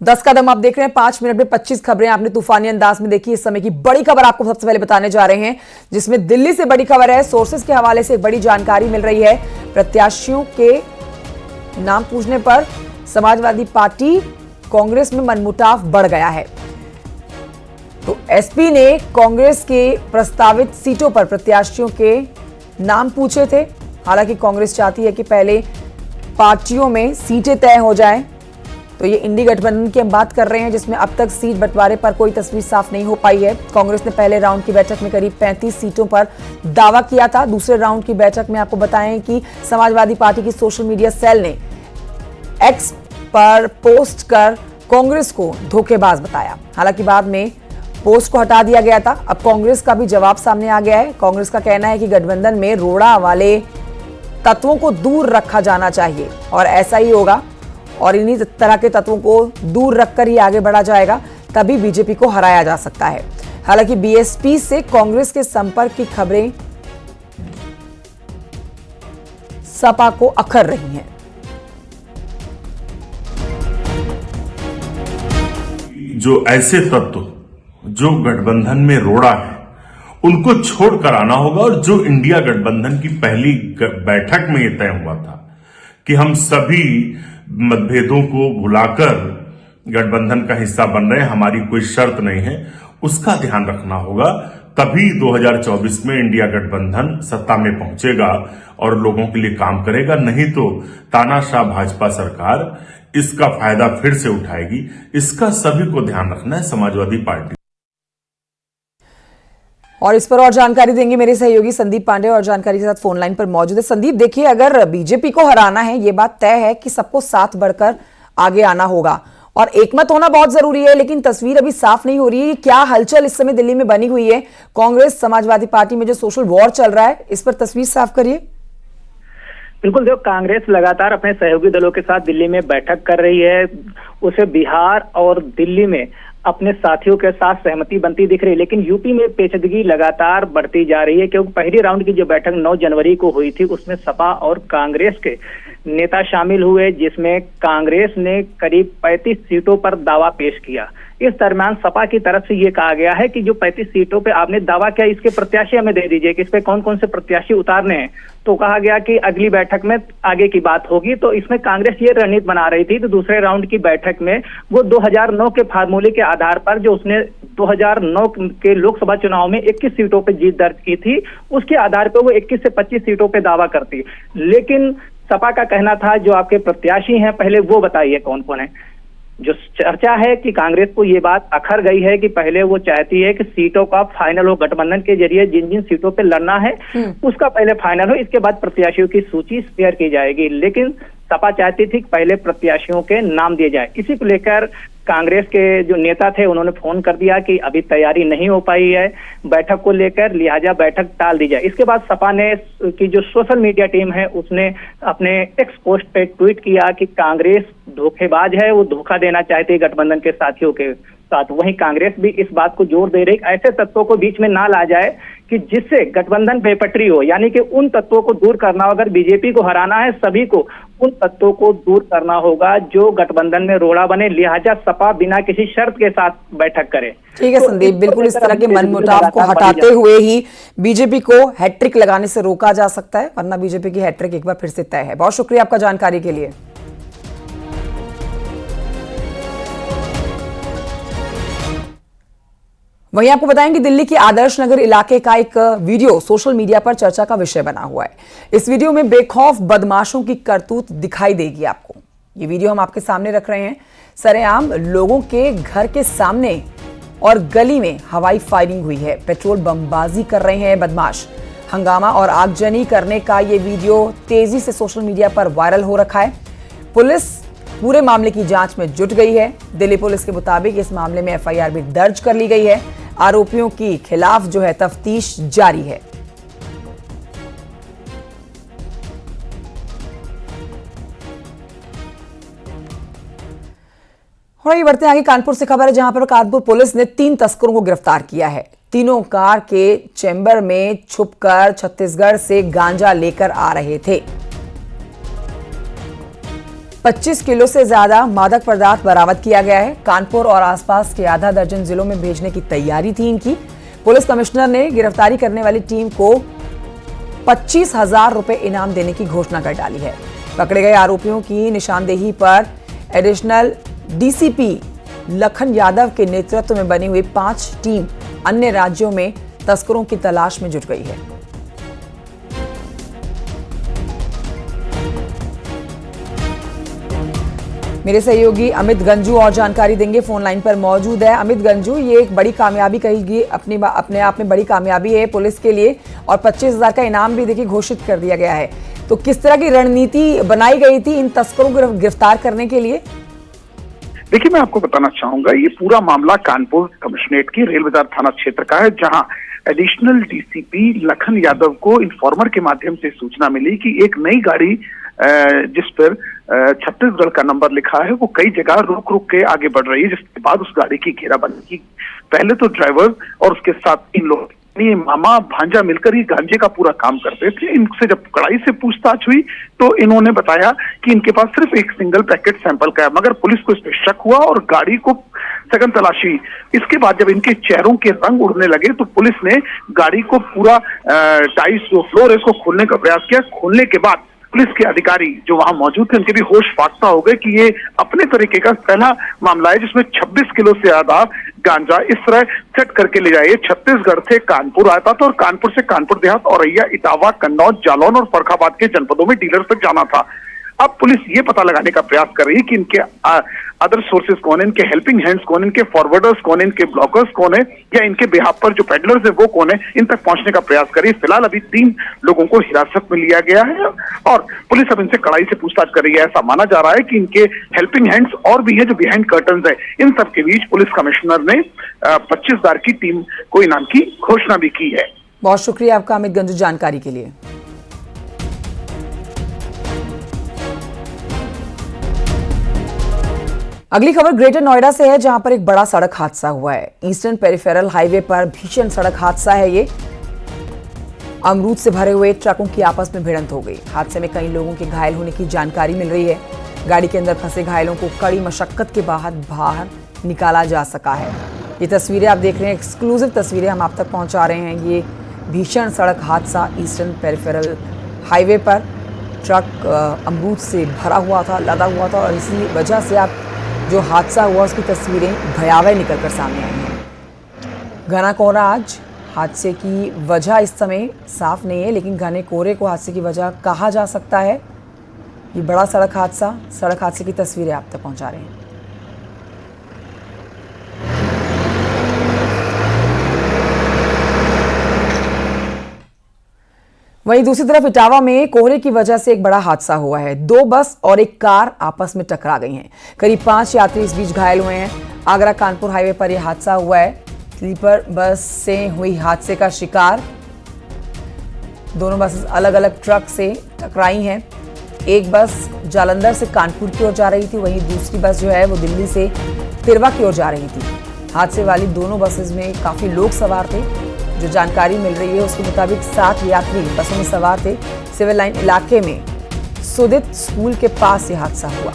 10 कदम आप देख रहे हैं, 5 मिनट में 25 खबरें आपने तूफानी अंदाज में देखी। इस समय की बड़ी खबर आपको सबसे पहले बताने जा रहे हैं, जिसमें दिल्ली से बड़ी खबर है। सोर्सेस के हवाले से एक बड़ी जानकारी मिल रही है। प्रत्याशियों के नाम पूछने पर समाजवादी पार्टी कांग्रेस में मनमुटाव बढ़ गया है। तो एसपी ने कांग्रेस के प्रस्तावित सीटों पर प्रत्याशियों के नाम पूछे थे। हालांकि कांग्रेस चाहती है कि पहले पार्टियों में सीटें तय हो जाएं। तो ये इंडी गठबंधन की हम बात कर रहे हैं, जिसमें अब तक सीट बंटवारे पर कोई तस्वीर साफ नहीं हो पाई है। कांग्रेस ने पहले राउंड की बैठक में करीब 35 सीटों पर दावा किया था। दूसरे राउंड की बैठक में आपको बताएं कि समाजवादी पार्टी की सोशल मीडिया सेल ने एक्स पर पोस्ट कर कांग्रेस को धोखेबाज बताया। हालांकि बाद में पोस्ट को हटा दिया गया था। अब कांग्रेस का भी जवाब सामने आ गया है। कांग्रेस का कहना है कि गठबंधन में रोड़ा वाले तत्वों को दूर रखा जाना चाहिए और ऐसा ही होगा, और इन्हीं तरह के तत्वों को दूर रखकर ही आगे बढ़ा जाएगा, तभी बीजेपी को हराया जा सकता है। हालांकि बीएसपी से कांग्रेस के संपर्क की खबरें सपा को अखर रही हैं। जो ऐसे तत्व जो गठबंधन में रोड़ा है उनको छोड़कर आना होगा, और जो इंडिया गठबंधन की पहली बैठक में यह तय हुआ था कि हम सभी मतभेदों को भुलाकर गठबंधन का हिस्सा बन रहे हैं, हमारी कोई शर्त नहीं है, उसका ध्यान रखना होगा। तभी 2024 में इंडिया गठबंधन सत्ता में पहुंचेगा और लोगों के लिए काम करेगा। नहीं तो तानाशाह भाजपा सरकार इसका फायदा फिर से उठाएगी। इसका सभी को ध्यान रखना है, समाजवादी पार्टी। और इस पर और जानकारी देंगे मेरे सहयोगी संदीप पांडे, और जानकारी के साथ फोन लाइन पर मौजूद है। संदीप, देखिए, अगर बीजेपी को हराना है, ये बात तय है कि सबको साथ बढ़कर आगे आना होगा और एकमत होना बहुत जरूरी है, लेकिन तस्वीर अभी साफ नहीं हो रही है। क्या हलचल इस समय दिल्ली में बनी हुई है? कांग्रेस समाजवादी पार्टी में जो सोशल वॉर चल रहा है, इस पर तस्वीर साफ करिए। बिल्कुल देखो, कांग्रेस लगातार अपने सहयोगी दलों के साथ दिल्ली में बैठक कर रही है। उसे बिहार और दिल्ली में अपने साथियों के साथ सहमति बनती दिख रही है, लेकिन यूपी में पेचीदगी लगातार बढ़ती जा रही है, क्योंकि पहली राउंड की जो बैठक 9 जनवरी को हुई थी, उसमें सपा और कांग्रेस के नेता शामिल हुए, जिसमें कांग्रेस ने करीब 35 सीटों पर दावा पेश किया। इस दरम्यान सपा की तरफ से ये कहा गया है कि जो 35 सीटों पे आपने दावा किया, इसके प्रत्याशी हमें दे दीजिए कि इस पे कौन कौन से प्रत्याशी उतारने हैं। तो कहा गया कि अगली बैठक में आगे की बात होगी। तो इसमें कांग्रेस ये रणनीति बना रही थी। तो दूसरे राउंड की बैठक में वो 2009 के फार्मूले के आधार पर, जो उसने 2009 के लोकसभा चुनाव में 21 सीटों पर जीत दर्ज की थी, उसके आधार पर वो 21 से 25 सीटों पर दावा करती। लेकिन सपा का कहना था जो आपके प्रत्याशी हैं पहले वो बताइए कौन कौन है। जो चर्चा है कि कांग्रेस को ये बात अखर गई है कि पहले वो चाहती है कि सीटों का फाइनल हो, गठबंधन के जरिए जिन जिन सीटों पे लड़ना है उसका पहले फाइनल हो, इसके बाद प्रत्याशियों की सूची शेयर की जाएगी। लेकिन सपा चाहती थी कि पहले प्रत्याशियों के नाम दिए जाए। इसी को लेकर कांग्रेस के जो नेता थे उन्होंने फोन कर दिया कि अभी तैयारी नहीं हो पाई है बैठक को लेकर, लिहाजा बैठक टाल दी जाए। इसके बाद सपा ने की जो सोशल मीडिया टीम है उसने अपने एक्स पोस्ट पे ट्वीट किया कि कांग्रेस धोखेबाज है, वो धोखा देना चाहती है गठबंधन के साथियों के साथ। वहीं कांग्रेस भी इस बात को जोर दे रही ऐसे तत्वों को बीच में ना ला जाए कि जिससे गठबंधन बेपटरी हो, यानी कि उन तत्वों को दूर करना। अगर बीजेपी को हराना है, सभी को उन तत्वों को दूर करना होगा जो गठबंधन में रोड़ा बने। लिहाजा सपा बिना किसी शर्त के साथ बैठक करे। ठीक है संदीप, बिल्कुल इस तरह के मनमुटाव को हटाते हुए ही बीजेपी को हैट्रिक लगाने से रोका जा सकता है, वरना बीजेपी की हैट्रिक एक बार फिर से तय है। बहुत शुक्रिया आपका जानकारी के लिए। वहीं आपको बताएं कि दिल्ली के आदर्श नगर इलाके का एक वीडियो सोशल मीडिया पर चर्चा का विषय बना हुआ है। इस वीडियो में बेखौफ बदमाशों की करतूत दिखाई देगी आपको। ये वीडियो हम आपके सामने रख रहे हैं। सरेआम लोगों के घर के सामने और गली में हवाई फायरिंग हुई है। पेट्रोल बमबाजी कर रहे हैं बदमाश। हंगामा और आगजनी करने का ये वीडियो तेजी से सोशल मीडिया पर वायरल हो रखा है। पुलिस पूरे मामले की जांच में जुट गई है। दिल्ली पुलिस के मुताबिक इस मामले में एफआईआर भी दर्ज कर ली गई है। आरोपियों की खिलाफ जो है तफ्तीश जारी है। और ये बढ़ते आगे कानपुर से खबर है, जहां पर कानपुर पुलिस ने 3 तस्करों को गिरफ्तार किया है। तीनों कार के चेंबर में छुपकर छत्तीसगढ़ से गांजा लेकर आ रहे थे। 25 किलो से ज्यादा मादक पदार्थ बरामद किया गया है। कानपुर और आसपास के आधा दर्जन जिलों में भेजने की तैयारी थी इनकी। पुलिस कमिश्नर ने गिरफ्तारी करने वाली टीम को 25,000 रुपए इनाम देने की घोषणा कर डाली है। पकड़े गए आरोपियों की निशानदेही पर एडिशनल डीसीपी लखन यादव के नेतृत्व में बनी हुई 5 टीम अन्य राज्यों में तस्करों की तलाश में जुट गई है। मेरे सहयोगी अमित गंजू और जानकारी देंगे, फोन लाइन पर मौजूद है। अमित गंजू, ये एक बड़ी कामयाबी कही अपने आप में बड़ी कामयाबी है पुलिस के लिए और 25,000 का इनाम भी देखिए घोषित कर दिया गया है। तो किस तरह की रणनीति बनाई गई थी इन तस्करों को गिरफ्तार करने के लिए? देखिए, मैं आपको बताना चाहूंगा, ये पूरा मामला कानपुर कमिश्नरेट की रेल बाजार थाना क्षेत्र का है, जहां एडिशनल डीसीपी लखन यादव को इन्फॉर्मर के माध्यम से सूचना मिली कि एक नई गाड़ी जिस पर छत्तीसगढ़ का नंबर लिखा है वो कई जगह रुक रुक के आगे बढ़ रही है, जिसके बाद उस गाड़ी की घेराबंदी की। पहले तो ड्राइवर और उसके साथ 3 लोग, ये मामा भांजा मिलकर ये गांजे का पूरा काम करते थे। इनसे जब कड़ाई से पूछताछ हुई तो इन्होंने बताया कि इनके पास सिर्फ एक सिंगल पैकेट सैंपल का है, मगर पुलिस को इस पर शक हुआ और गाड़ी को सघन तलाशी। इसके बाद जब इनके चेहरों के रंग उड़ने लगे तो पुलिस ने गाड़ी को पूरा टाइल्स जो फ्लोर है इसको खोलने का प्रयास किया। खोलने के बाद पुलिस के अधिकारी जो वहां मौजूद थे उनके भी होश फाख्ता हो गए कि ये अपने तरीके का पहला मामला है जिसमें 26 किलो से ज्यादा गांजा इस तरह सेट करके ले जाए। छत्तीसगढ़ से कानपुर आता था और कानपुर से कानपुर देहात, औरैया, इटावा, कन्नौज, जालौन और फर्रुखाबाद के जनपदों में डीलर तक जाना था। अब पुलिस ये पता लगाने का प्रयास कर रही है कि इनके अदर सोर्सेज कौन है, इनके हेल्पिंग हैंड्स कौन है, इनके फॉरवर्डर्स कौन है, इनके ब्लॉकर्स कौन है, या इनके बिहाफ पर जो पेडलर्स है वो कौन है, इन तक पहुंचने का प्रयास कर रही है। फिलहाल अभी 3 लोगों को हिरासत में लिया गया है और पुलिस अब इनसे कड़ाई से पूछताछ कर रही है। ऐसा माना जा रहा है कि इनके हेल्पिंग हैंड्स और भी है जो बिहाइंड कर्टन्स है। इन सब के बीच पुलिस कमिश्नर ने 25,000 की टीम को इनाम की घोषणा भी की है। बहुत शुक्रिया आपका अमित गंजू जानकारी के लिए। अगली खबर ग्रेटर नोएडा से है, जहां पर एक बड़ा सड़क हादसा हुआ है। ईस्टर्न पेरिफेरल हाईवे पर भीषण सड़क हादसा है ये। अमरूद से भरे हुए ट्रकों की आपस में भिड़ंत हो गई। हादसे में कई लोगों के घायल होने की जानकारी मिल रही है। गाड़ी के अंदर फंसे घायलों को कड़ी मशक्कत के बाद बाहर निकाला जा सका है। ये तस्वीरें आप देख रहे हैं, एक्सक्लूसिव तस्वीरें हम आप तक पहुंचा रहे हैं। ये भीषण सड़क हादसा ईस्टर्न पेरिफेरल हाईवे पर ट्रक अमरूद से भरा हुआ था, लदा हुआ था और इसी वजह से आप जो हादसा हुआ उसकी तस्वीरें भयावह निकलकर सामने आई हैं। घना कोहरा, आज हादसे की वजह इस समय साफ नहीं है, लेकिन घने कोहरे को हादसे की वजह कहा जा सकता है। ये बड़ा सड़क हादसे की तस्वीरें आप तक पहुंचा रहे हैं। वहीं दूसरी तरफ इटावा में कोहरे की वजह से एक बड़ा हादसा हुआ है। 2 बस और एक कार आपस में टकरा गई हैं। करीब 5 यात्री इस बीच घायल हुए हैं। आगरा कानपुर हाईवे पर यह हादसा हुआ है। स्लीपर बस से हुई हादसे का शिकार। दोनों बसेस अलग अलग ट्रक से टकराई हैं। एक बस जालंधर से कानपुर की ओर जा रही थी, वहीं दूसरी बस जो है वो दिल्ली से तिरवा की ओर जा रही थी। हादसे वाली दोनों बसेस में काफी लोग सवार थे। जो जानकारी मिल रही है उसके मुताबिक 7 यात्री बसों में सवार थे। सिविल लाइन इलाके में सुदित स्कूल के पास यह हादसा हुआ।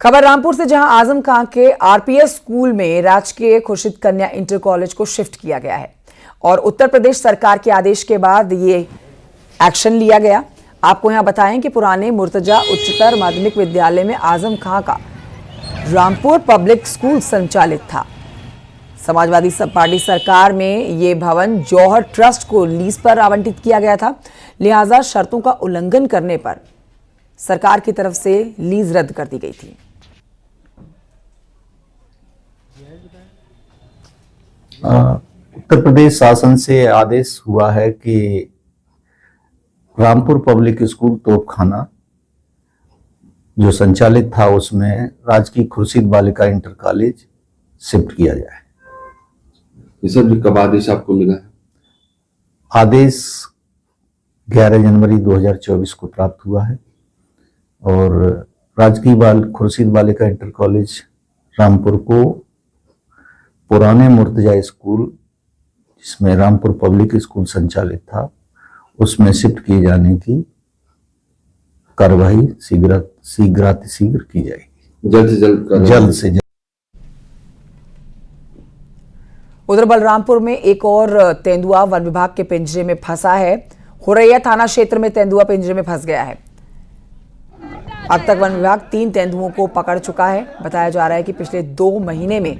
खबर रामपुर से, जहां आजम खां के आरपीएस स्कूल में राजकीय खुर्शीद कन्या इंटर कॉलेज को शिफ्ट किया गया है और उत्तर प्रदेश सरकार के आदेश के बाद ये एक्शन लिया गया। आपको यहां बताएं कि पुराने मुर्तजा उच्चतर माध्यमिक विद्यालय में आजम खां का रामपुर पब्लिक स्कूल संचालित था। समाजवादी पार्टी सरकार में ये भवन जौहर ट्रस्ट को लीज पर आवंटित किया गया था, लिहाजा शर्तों का उल्लंघन करने पर सरकार की तरफ से लीज रद्द कर दी गई थी। उत्तर प्रदेश शासन से आदेश हुआ है कि रामपुर पब्लिक स्कूल तोपखाना जो संचालित था उसमें राजकीय खुर्शीद बालिका इंटर कॉलेज शिफ्ट किया जाए। ये सब कब आदेश आपको मिला है? आदेश 11 जनवरी 2024 को प्राप्त हुआ है और राजकीय खुर्शीद बालिका इंटर कॉलेज रामपुर को पुराने मुर्तजा स्कूल जिसमें रामपुर पब्लिक स्कूल संचालित था, उसमें शिफ्ट किए जाने की कार्रवाई शीघ्र की जाएगी, जल्द से जल्द जल्द से जल्द। उधर बलरामपुर में एक और तेंदुआ वन विभाग के पिंजरे में फंसा है। हुरैया थाना क्षेत्र में तेंदुआ पिंजरे में फंस गया है। अब तक वन विभाग 3 तेंदुओं को पकड़ चुका है। बताया जा रहा है कि पिछले 2 महीने में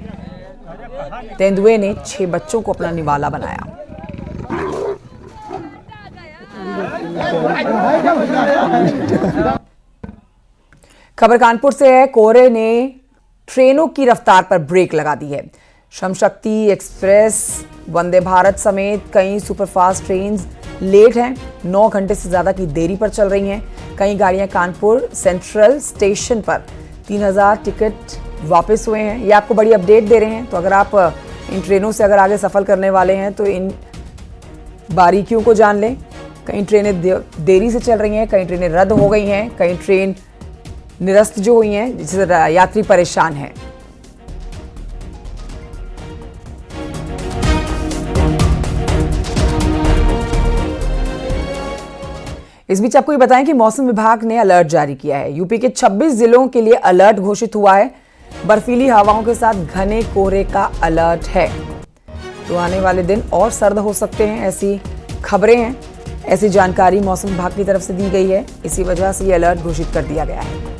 तेंदुए ने 6 बच्चों को अपना निवाला बनाया। खबर कानपुर से है। कोहरे ने ट्रेनों की रफ्तार पर ब्रेक लगा दी है। श्रम शक्ति एक्सप्रेस, वंदे भारत समेत कई सुपरफास्ट ट्रेन लेट हैं। 9 घंटे से ज्यादा की देरी पर चल रही हैं। कई गाड़ियां कानपुर सेंट्रल स्टेशन पर 3000 टिकट वापस हुए हैं। ये आपको बड़ी अपडेट दे रहे हैं। तो अगर आप इन ट्रेनों से अगर आगे सफर करने वाले हैं तो इन बारीकियों को जान लें। कई ट्रेनें देरी से चल रही हैं, कई ट्रेनें रद्द हो गई हैं, कई ट्रेन निरस्त जो हुई हैं, जिससे यात्री परेशान हैं। इस बीच आपको ये बताएं कि मौसम विभाग ने अलर्ट जारी किया है। यूपी के 26 जिलों के लिए अलर्ट घोषित हुआ है। बर्फीली हवाओं के साथ घने कोहरे का अलर्ट है। तो आने वाले दिन और सर्द हो सकते हैं, ऐसी खबरें हैं, ऐसी जानकारी मौसम विभाग की तरफ से दी गई है। इसी वजह से ये अलर्ट घोषित कर दिया गया है।